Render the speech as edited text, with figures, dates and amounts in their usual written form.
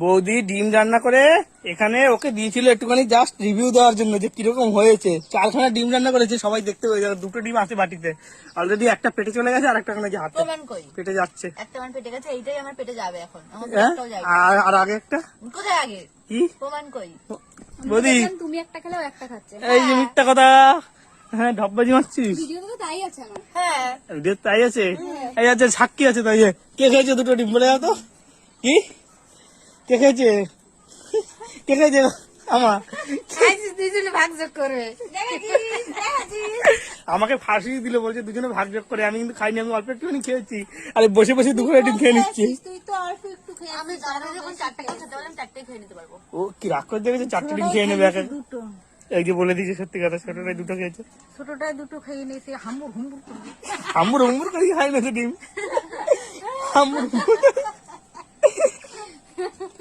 বৌদি ডিম রান্না করে এখানে ওকে দিয়েছিল একটুখানি জাস্ট রিভিউ দেওয়ার জন্য যে কিরকম হয়েছে। 4খানা ডিম রান্না করেছে, সবাই দেখতে পেয়ে যাবে। 2টো ডিম আছে বাটিতে, অলরেডি একটা পেটে চলে গেছে আর একটা যে হাতে পেটে যাচ্ছে। একটা আমার পেটে গেছে, এইটাই আমার পেটে যাবে এখন। আর আগে একটা কোথায় আগে কি প্রমাণ কই? বৌদি তুমি একটা খেলেও একটা খাচ্ছে। এই যে মিথ্যা কথা, হ্যাঁ ঢপবাজি মারছিস। ভিডিওতে তো তাই আছে আমার। হ্যাঁ তাই আছে, এই আছে সাক্ষী আছে তাই। কে খেয়েছে 2টো ডিম বলে যাও তো? কি কে খেয়েছে? কে খেয়েছে? আমার দুইজনে ভাগযোগ করবে। আমাকে ফাঁসিয়ে দিল, বলছে দুজনে ভাগ যোগ করে। আমি কিন্তু খাইনি, আমি অল্প একটুখানি খেয়েছি। আরে বসে বসে 2 ডিম খেয়ে নিচ্ছি। তুই তো অল্প একটু খেয়ে আমি যখন 4টা খেতে পারলাম 4টাই খেয়ে নিতে পারবো। ও কি রাগ করে দেখেছে, 4টে ডিম খেয়ে নেবে এক এক। এই যে বলে দিয়েছে সত্যি কথা, ছোটটাই 2টো খেয়েছে। ছোটটায় 2টো খেয়ে নিয়েছে, হাম্বুর হুম্বুর করবে। হাম্বুর হুম্বুর করে খাই না ডিম, হাম্বুর হুম্বুর।